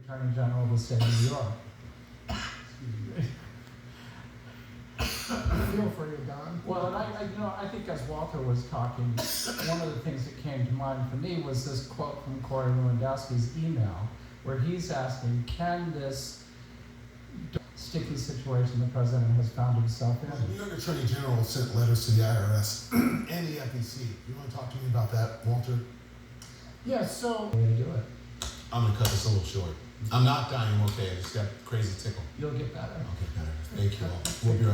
Attorney General of the State of New York. Feel free, Don. Well, and I think as Walter was talking, one of the things that came to mind for me was this quote from Corey Lewandowski's email, where he's asking, can this sticky situation the president has found himself The in? New York Attorney General sent letters to the IRS and the FEC. You want to talk to me about that, Walter? Yeah, so Way to do it. I'm going to cut this a little short. I'm not dying, okay? I just got crazy tickle. You'll get better. Okay, better. Thank you all. We'll be right back.